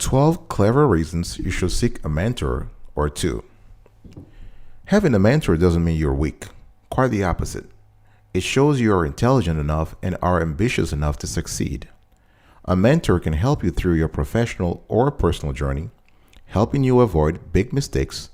12 clever reasons you should seek a mentor or two. Having a mentor doesn't mean you're weak. Quite the opposite. It shows you are intelligent enough and are ambitious enough to succeed. A mentor can help you through your professional or personal journey, helping you avoid big mistakes,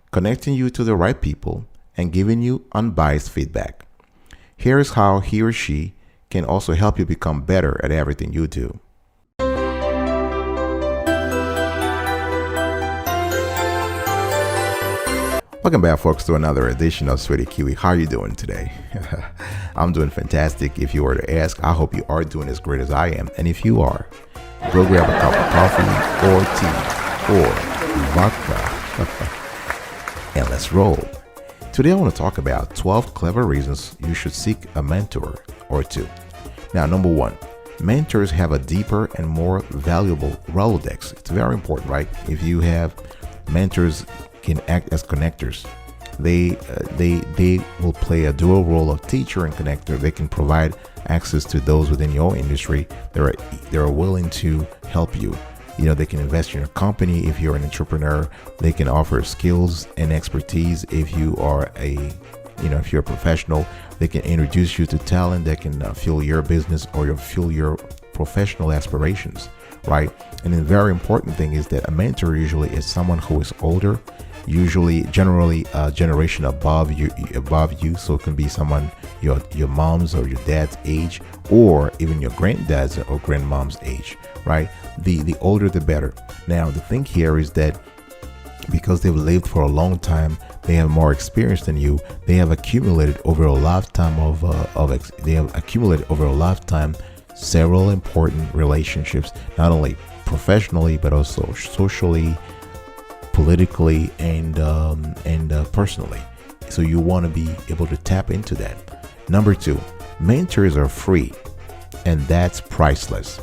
connecting you to the right people, and giving you unbiased feedback. Here's how he or she can also help you become better at everything you do. Welcome back, folks, to another edition of Sweaty Kiwi. How are you doing today? I'm doing fantastic. If you were to ask, I hope you are doing as great as I am. And if you are, go grab a cup of coffee or tea or vodka and let's roll. Today I want to talk about 12 clever reasons you should seek a mentor or two. Now, number one, mentors have a deeper and more valuable ROLODEX. It's very important, right? If you have mentors, can act as connectors. They will play a dual role of teacher and connector. They can provide access to those within your industry. They're willing to help you. They can invest in your company if you're an entrepreneur. They can offer skills and expertise if you are if you're a professional. They can introduce you to talent that can fuel your business or fuel your professional aspirations, right? And the very important thing is that a mentor usually is someone who is older, generally a generation above you. So it can be someone your mom's or your dad's age, or even your granddad's or grandmom's age, right? The older the better. Now the thing here is that because they've lived for a long time, they have more experience than you. They have accumulated over a lifetime several important relationships, not only professionally but also socially, politically, and personally. So you want to be able to tap into that. Number two, mentors are free, and that's priceless,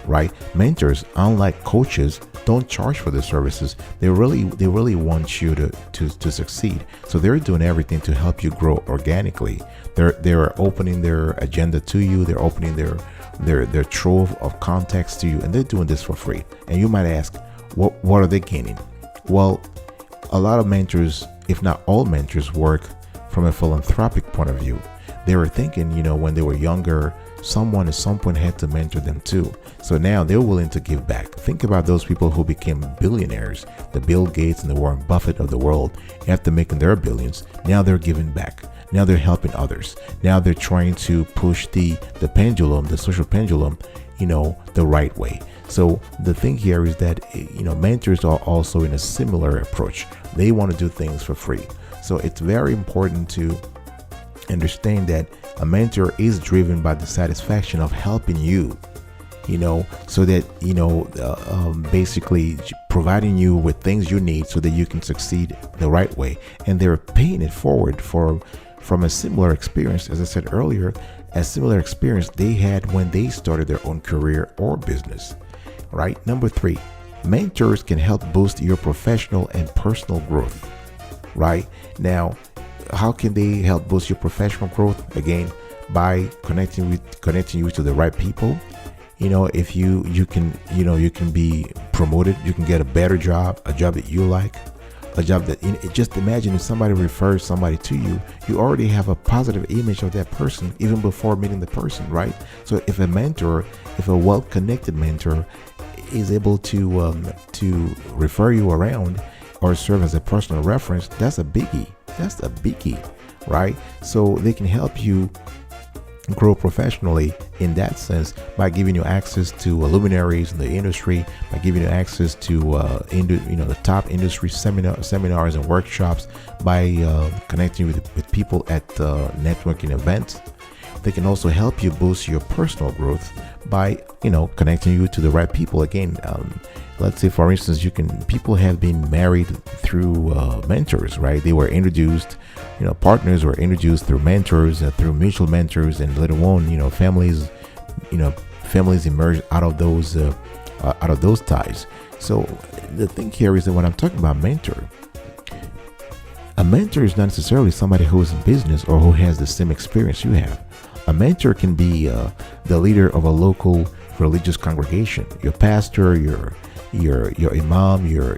right? Mentors, unlike coaches, don't charge for their services. They really want you to succeed. So they're doing everything to help you grow organically. They're opening their agenda to you. They're opening their trove of contacts to you, and they're doing this for free. And you might ask, what are they gaining? Well, a lot of mentors, if not all mentors, work from a philanthropic point of view. They were thinking, when they were younger, someone at some point had to mentor them too. So now they're willing to give back. Think about those people who became billionaires, the Bill Gates and the Warren Buffett of the world. After making their billions, now they're giving back. Now they're helping others. Now they're trying to push the pendulum, the social pendulum, the right way. So the thing here is that, mentors are also in a similar approach. They want to do things for free. So it's very important to understand that a mentor is driven by the satisfaction of helping you, so that, basically providing you with things you need so that you can succeed the right way. And they're paying it forward from a similar experience, as I said earlier, a similar experience they had when they started their own career or business, right? Number three, mentors can help boost your professional and personal growth, right? Now, how can they help boost your professional growth? Again, by connecting you to the right people. If you can be promoted, you can get a better job, a job that you like, a job that, just imagine if somebody refers somebody to you, you already have a positive image of that person even before meeting the person, right? So if a well-connected mentor is able to refer you around or serve as a personal reference, that's a biggie. That's a biggie, right? So they can help you grow professionally in that sense by giving you access to luminaries in the industry, by giving you access to the top industry seminars and workshops, by connecting with people at networking events. They can also help you boost your personal growth by connecting you to the right people. Again, let's say, for instance, people have been married through mentors, right? They were introduced, partners were introduced through mentors, through mutual mentors, and later on, families emerge out of those ties. So the thing here is that when I'm talking about mentor, a mentor is not necessarily somebody who is in business or who has the same experience you have. A mentor can be the leader of a local religious congregation, your pastor, your imam, your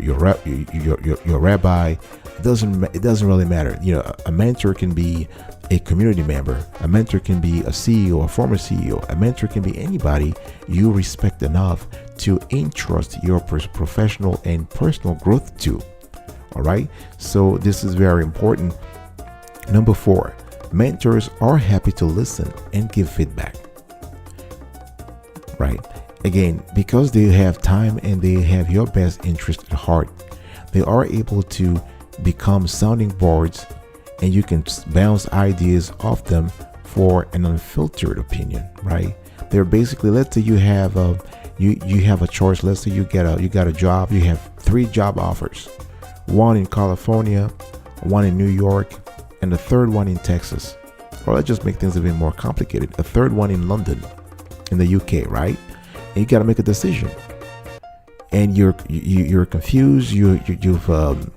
rabbi. It doesn't really matter. A mentor can be a community member. A mentor can be a CEO, a former CEO. A mentor can be anybody you respect enough to entrust your professional and personal growth to. All right. So this is very important. Number 4, mentors are happy to listen and give feedback. Right. Again, because they have time and they have your best interest at heart, they are able to become sounding boards, and you can bounce ideas off them for an unfiltered opinion. Right. They're basically, let's say you have a choice. Let's say you got a job. You have 3 job offers, one in California, one in New York, and the third one in Texas. Or let's just make things a bit more complicated, a third one in London, in the UK, right? And you got to make a decision, and you're confused. You've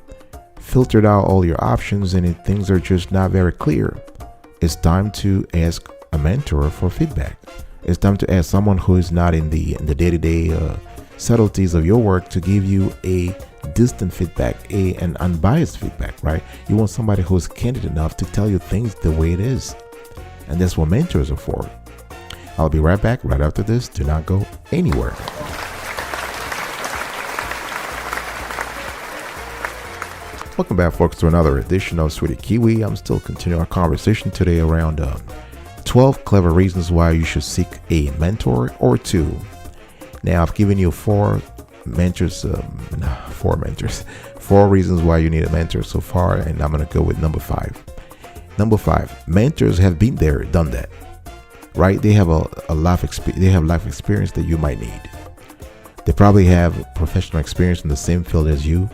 filtered out all your options, and things are just not very clear. It's time to ask a mentor for feedback. It's time to ask someone who is not in the day-to-day subtleties of your work to give you a distant feedback, an unbiased feedback, right? You want somebody who's candid enough to tell you things the way it is, and that's what mentors are for. I'll be right back right after this. Do not go anywhere. Welcome back, folks, to another edition of Sweetie Kiwi. I'm still continuing our conversation today around 12 clever reasons why you should seek a mentor or 2. Now, I've given you 4 reasons why you need a mentor so far, and I'm going to go with number 5. Number 5, mentors have been there, done that. Right? They have a life experience that you might need. They probably have professional experience in the same field as you.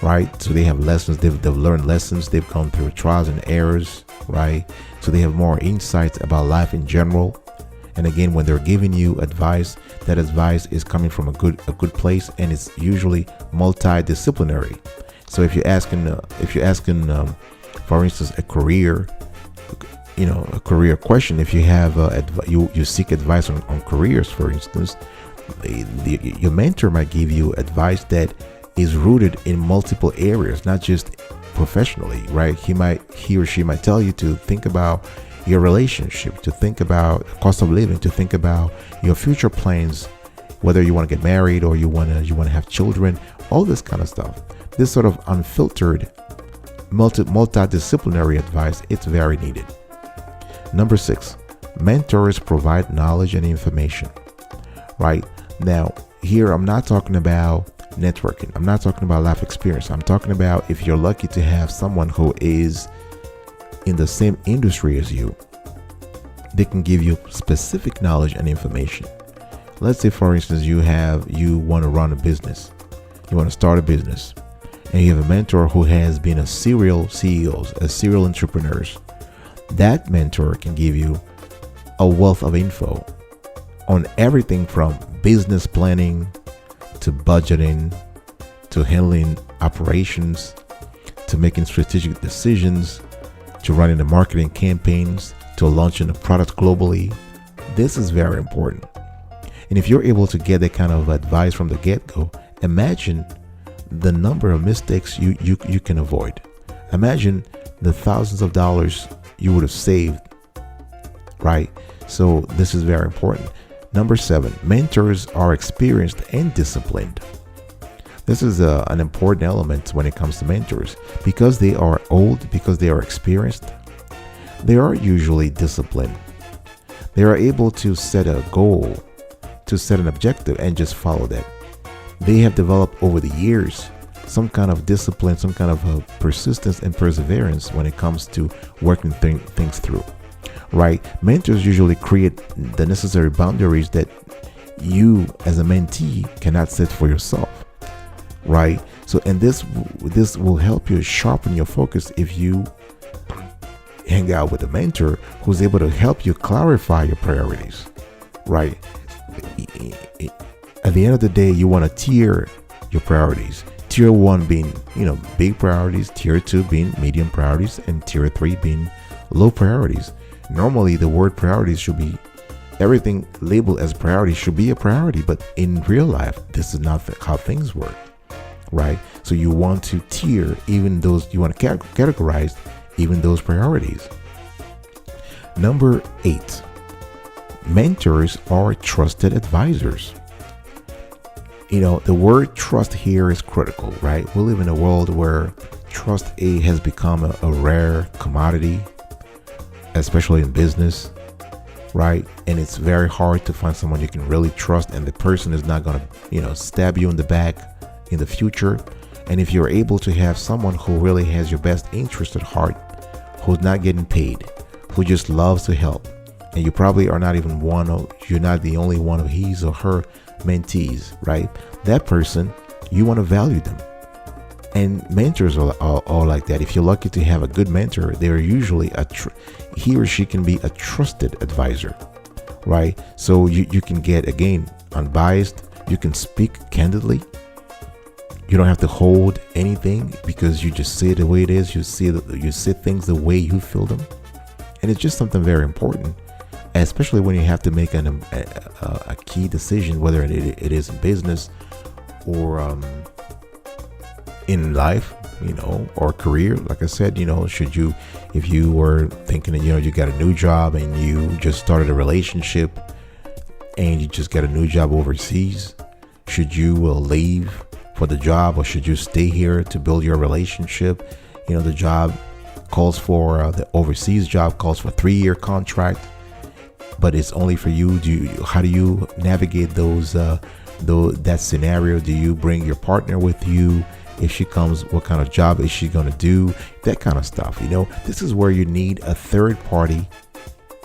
Right? So they have lessons, they've learned lessons, they've gone through trials and errors, right? So they have more insights about life in general. And again, when they're giving you advice, that advice is coming from a good place, and it's usually multidisciplinary. So if you're asking, for instance, a career question, if you have you seek advice on careers, for instance, your mentor might give you advice that is rooted in multiple areas, not just professionally, right? He or she might tell you to think about your relationship, to think about cost of living, to think about your future plans, whether you want to get married or you want to have children, all this kind of stuff. This sort of unfiltered, multidisciplinary advice, it's very needed. Number 6, mentors provide knowledge and information. Right? Now, here I'm not talking about networking. I'm not talking about life experience. I'm talking about if you're lucky to have someone who is in the same industry as you, they can give you specific knowledge and information. Let's say, for instance, you want to run a business, you want to start a business, and you have a mentor who has been a serial CEOs, a serial entrepreneurs. That mentor can give you a wealth of info on everything from business planning to budgeting, to handling operations, to making strategic decisions, to running the marketing campaigns, to launching a product globally. This is very important. And if you're able to get that kind of advice from the get-go, imagine the number of mistakes you can avoid. Imagine the thousands of dollars you would have saved, right? So this is very important. Number 7, mentors are experienced and disciplined. This is an important element when it comes to mentors. Because they are old, because they are experienced, they are usually disciplined. They are able to set a goal, to set an objective, and just follow that. They have developed over the years some kind of discipline, some kind of persistence and perseverance when it comes to working things through. Right? Mentors usually create the necessary boundaries that you as a mentee cannot set for yourself. Right? So, and this will help you sharpen your focus if you hang out with a mentor who's able to help you clarify your priorities. Right? At the end of the day, you want to tier your priorities. Tier 1 being, big priorities, tier 2 being medium priorities, and tier 3 being low priorities. Normally, the word priorities should be everything labeled as priority should be a priority, but in real life, this is not how things work, right? So you want to tier even those, you want to categorize even those priorities. Number 8, mentors are trusted advisors. The word trust here is critical, right? We live in a world where trust has become a rare commodity, especially in business, right? And it's very hard to find someone you can really trust, and the person is not going to, stab you in the back in the future. And if you're able to have someone who really has your best interest at heart, who's not getting paid, who just loves to help, and you probably are not even you're not the only one of his or her mentees, right? That person, you want to value them. And mentors are all like that. If you're lucky to have a good mentor, they're usually he or she can be a trusted advisor, right? So you can get, again, unbiased. You can speak candidly. You don't have to hold anything because you just say it the way it is. You see things the way you feel them, and it's just something very important, especially when you have to make a key decision, whether it is in business or in life, or career. Like I said, if you were thinking that, you got a new job and you just started a relationship and you just got a new job overseas, should you leave for the job or should you stay here to build your relationship? The job calls for, the overseas job calls for a 3-year contract, but it's only for you. How do you navigate that scenario? Do you bring your partner with you? If she comes, what kind of job is she going to do? That kind of stuff. This is where you need a third party,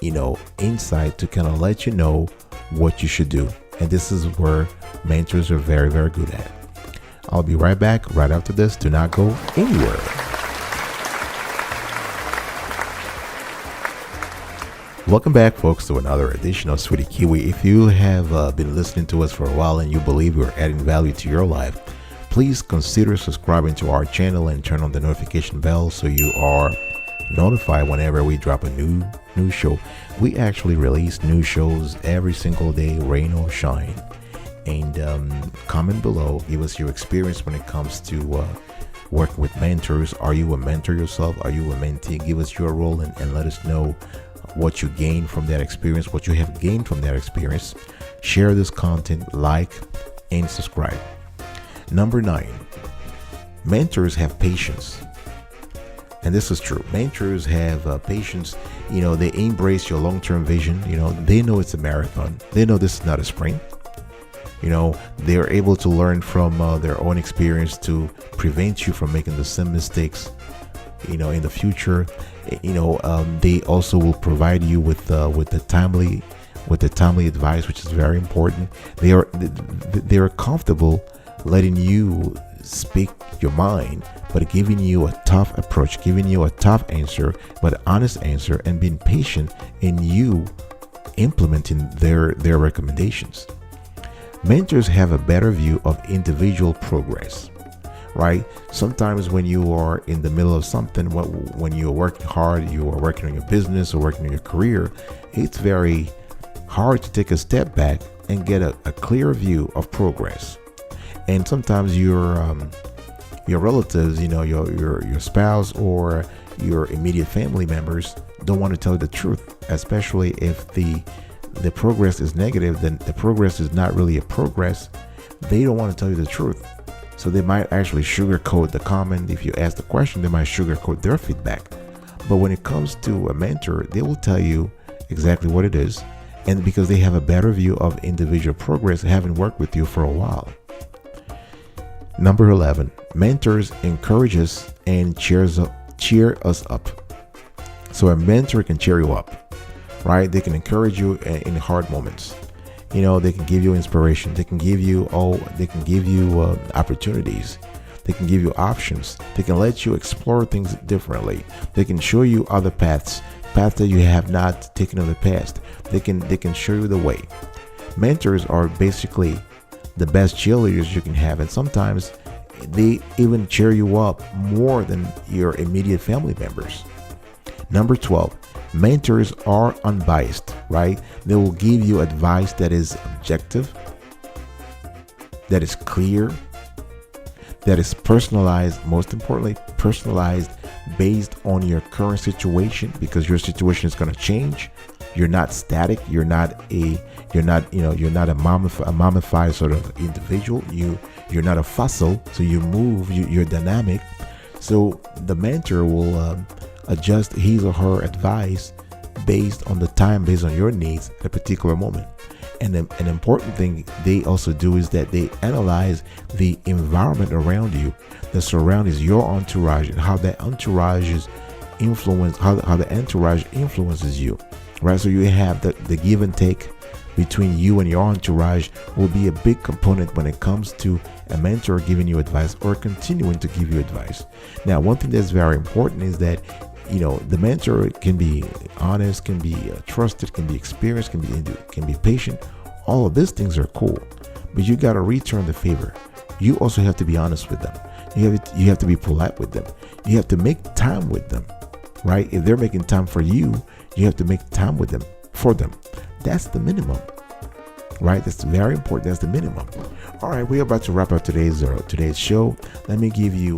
insight to kind of let you know what you should do. And this is where mentors are very, very good at. I'll be right back right after this. Do not go anywhere. Welcome back, folks, to another edition of Sweetie Kiwi. If you have been listening to us for a while and you believe we're adding value to your life, please consider subscribing to our channel and turn on the notification bell so you are notified whenever we drop a new show. We actually release new shows every single day, rain or shine. And comment below, give us your experience when it comes to working with mentors. Are you a mentor yourself? Are you a mentee? Give us your role and let us know what you gained from that experience, what you have gained from that experience. Share this content, like, and subscribe. Number 9, mentors have patience. And this is true. Mentors have patience. They embrace your long-term vision. They know it's a marathon. They know this is not a sprint. They're able to learn from their own experience to prevent you from making the same mistakes, in the future. They also will provide you with the timely advice, which is very important. They are comfortable letting you speak your mind, but giving you a tough approach, giving you a tough answer, but an honest answer, and being patient in you implementing their recommendations. Mentors have a better view of individual progress, right? Sometimes when you are in the middle of something, when you're working hard, you are working on your business or working on your career, it's very hard to take a step back and get a clear view of progress. And sometimes your relatives, your spouse or your immediate family members don't want to tell you the truth, especially if the progress is negative. Then the progress is not really a progress. They don't want to tell you the truth, so they might actually sugarcoat the comment. If you ask the question, they might sugarcoat their feedback. But when it comes to a mentor, they will tell you exactly what it is, and because they have a better view of individual progress, having worked with you for a while. Number 11, mentors encourage us and cheer us up. So a mentor can cheer you up, right? They can encourage you in hard moments. They can give you inspiration. They can give you opportunities. They can give you options. They can let you explore things differently. They can show you other paths that you have not taken in the past. They can show you the way. Mentors are basically the best cheerleaders you can have, and sometimes they even cheer you up more than your immediate family members. Number 12, Mentors are unbiased, right? They will give you advice that is objective, that is clear, that is personalized, most importantly, personalized based on your current situation, because your situation is going to change. You're not static. You're not a mummified sort of individual. You're not a fossil. So you move. You're dynamic. So the mentor will adjust his or her advice based on the time, based on your needs at a particular moment. And an important thing they also do is that they analyze the environment around you, the surroundings, your entourage, and how that entourage is influence, how the entourage influences you, right? So you have the give and take between you and your entourage will be a big component when it comes to a mentor giving you advice or continuing to give you advice. Now, one thing that's very important is that the mentor can be honest, can be trusted, can be experienced, can be patient. All of these things are cool, but you got to return the favor. You also have to be honest with them. You have to be polite with them. You have to make time with them, right? If they're making time for you, you have to make time with them, for them. That's the minimum, right? That's very important. That's the minimum. All right, we're about to wrap up today's show. Let me give you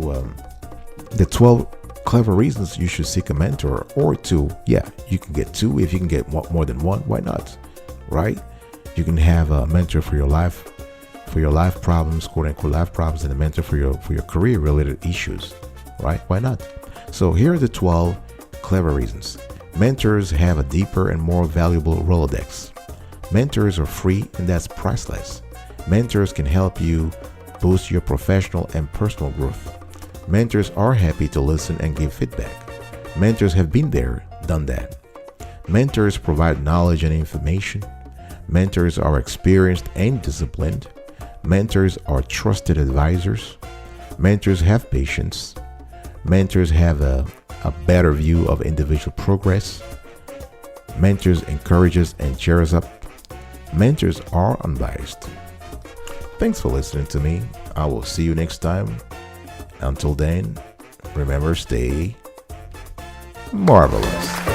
the 12 clever reasons you should seek a mentor, or two. Yeah, you can get two. If you can get more than one, why not? Right? You can have a mentor for your life problems, quote unquote life problems, and a mentor for your career related issues. Right? Why not? So here are the 12 clever reasons. Mentors have a deeper and more valuable Rolodex. Mentors are free, and that's priceless. Mentors can help you boost your professional and personal growth. Mentors are happy to listen and give feedback. Mentors have been there, done that. Mentors provide knowledge and information. Mentors are experienced and disciplined. Mentors are trusted advisors. Mentors have patience. Mentors have a better view of individual progress. Mentors encourages and cheers up. Mentors are unbiased. Thanks for listening to me. I will see you next time. Until then, remember, stay marvelous.